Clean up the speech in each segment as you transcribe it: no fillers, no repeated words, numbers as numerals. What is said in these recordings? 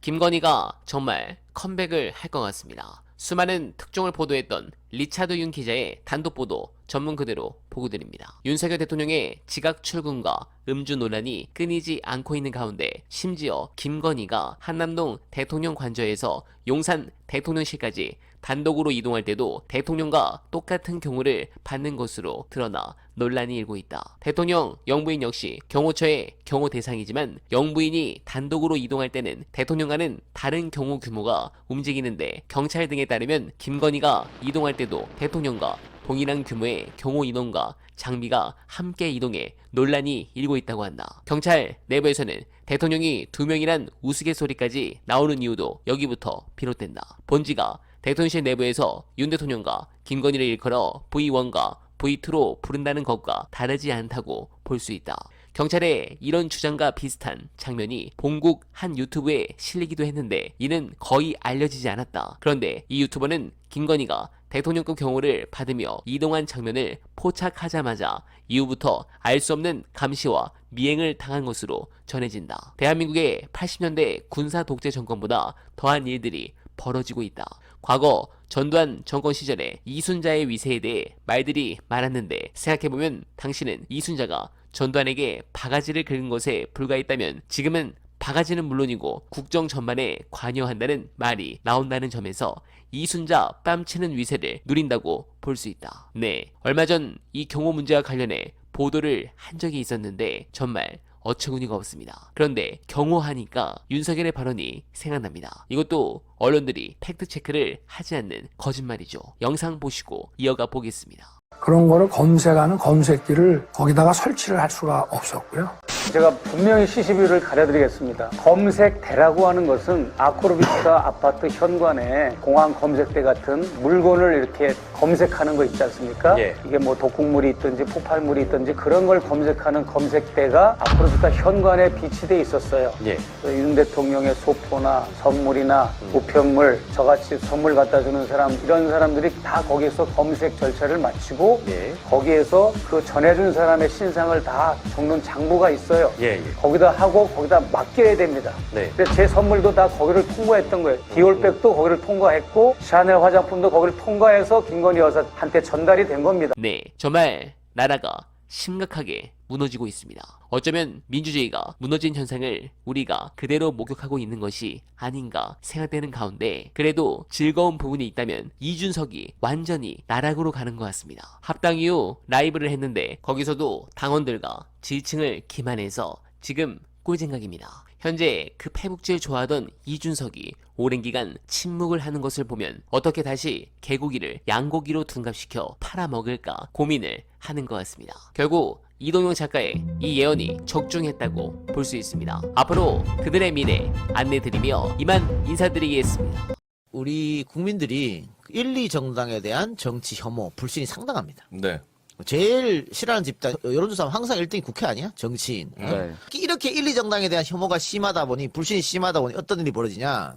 김건희가 정말 컴백을 할 것 같습니다. 수많은 특종을 보도했던 리차드 윤 기자의 단독 보도 전문 그대로 보고드립니다. 윤석열 대통령의 지각 출근과 음주 논란이 끊이지 않고 있는 가운데 심지어 김건희가 한남동 대통령 관저에서 용산 대통령실까지 단독으로 이동할 때도 대통령과 똑같은 경호를 받는 것으로 드러나 논란이 일고 있다. 대통령 영부인 역시 경호처의 경호 대상이지만 영부인이 단독으로 이동할 때는 대통령과는 다른 경호 규모가 움직이는데 경찰 등에 따르면 김건희가 이동할 때도 대통령과 동일한 규모의 경호 인원과 장비가 함께 이동해 논란이 일고 있다고 한다. 경찰 내부에서는 대통령이 2명이란 우스갯소리까지 나오는 이유도 여기부터 비롯된다. 본지가 대통령실 내부에서 윤 대통령과 김건희를 일컬어 V1과 V2로 부른다는 것과 다르지 않다고 볼 수 있다. 경찰의 이런 주장과 비슷한 장면이 본국 한 유튜브에 실리기도 했는데 이는 거의 알려지지 않았다. 그런데 이 유튜버는 김건희가 대통령급 경호를 받으며 이동한 장면을 포착하자마자 이후부터 알 수 없는 감시와 미행을 당한 것으로 전해진다. 대한민국의 80년대 군사 독재 정권보다 더한 일들이 벌어지고 있다. 과거 전두환 정권 시절에 이순자의 위세에 대해 말들이 많았는데 생각해보면 당신은 이순자가 전두환에게 바가지를 긁은 것에 불과했다면 지금은 바가지는 물론이고 국정 전반에 관여한다는 말이 나온다는 점에서 이순자 뺨치는 위세를 누린다고 볼 수 있다. 네, 얼마 전 이 경호 문제와 관련해 보도를 한 적이 있었는데 정말 어처구니가 없습니다. 그런데 경호하니까 윤석열의 발언이 생각납니다. 이것도 언론들이 팩트체크를 하지 않는 거짓말이죠. 영상 보시고 이어가 보겠습니다. 그런 거를 검색하는 검색기를 거기다가 설치를 할 수가 없었고요. 제가 분명히 CCTV를 가려드리겠습니다. 검색대라고 하는 것은 아크로비스타 아파트 현관에 공항 검색대 같은 물건을 이렇게 검색하는 거 있지 않습니까? 예. 이게 뭐 독극물이 있든지 폭발물이 있든지 그런 걸 검색하는 검색대가 아크로비스타 현관에 비치돼 있었어요. 예. 윤 대통령의 소포나 선물이나 우편물, 저같이 선물 갖다 주는 사람, 이런 사람들이 다 거기에서 검색 절차를 마치고 예. 거기에서 그 전해준 사람의 신상을 다 적는 장부가 있어요. 예. 거기다 하고 거기다 맡겨야 됩니다. 네. 그래서 제 선물도 다 거기를 통과했던 거예요. 디올백도 거기를 통과했고 샤넬 화장품도 거기를 통과해서 김건희 여사한테 전달이 된 겁니다. 네, 정말 나라가 심각하게 무너지고 있습니다. 어쩌면 민주주의가 무너진 현상을 우리가 그대로 목격하고 있는 것이 아닌가 생각되는 가운데 그래도 즐거운 부분이 있다면 이준석이 완전히 나락으로 가는 것 같습니다. 합당 이후 라이브를 했는데 거기서도 당원들과 지지층을 기만해서 지금 꿀생각입니다. 현재 그 패북질 좋아하던 이준석이 오랜 기간 침묵을 하는 것을 보면 어떻게 다시 개고기를 양고기로 둔갑시켜 팔아먹을까 고민을 하는 것 같습니다. 결국 이동영 작가의 이 예언이 적중했다고 볼 수 있습니다. 앞으로 그들의 미래 안내드리며 이만 인사드리겠습니다. 우리 국민들이 1, 2정당에 대한 정치 혐오, 불신이 상당합니다. 네. 제일 싫어하는 집단, 여론조사하면 항상 1등이 국회 아니야? 정치인. 네. 이렇게 1, 2정당에 대한 혐오가 심하다 보니, 불신이 심하다 보니 어떤 일이 벌어지냐.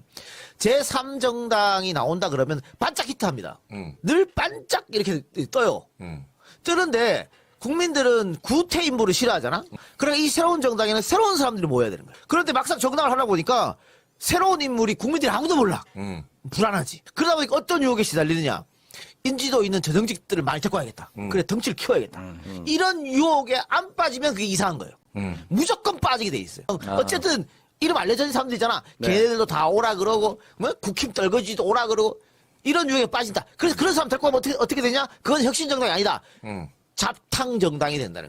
제3정당이 나온다 그러면 반짝 히트합니다. 늘 반짝 이렇게 떠요. 뜨는데 국민들은 구태인물을 싫어하잖아? 그러니까 이 새로운 정당에는 새로운 사람들이 모여야 되는 거야. 그런데 막상 정당을 하다 보니까 새로운 인물이 국민들이 아무도 몰라. 불안하지. 그러다 보니까 어떤 유혹에 시달리느냐. 인지도 있는 저정직들을 많이 데리고 와야겠다. 그래, 덩치를 키워야겠다. 이런 유혹에 안 빠지면 그게 이상한 거예요. 무조건 빠지게 돼 있어요. 어쨌든 이름 알려진 사람들이잖아. 걔네들도 다 오라 그러고, 뭐 국힘 떨거지도 오라 그러고, 이런 유혹에 빠진다. 그래서 그런 사람 데리고 오면 어떻게 되냐? 그건 혁신정당이 아니다. 잡탕정당이 된다는 거예요.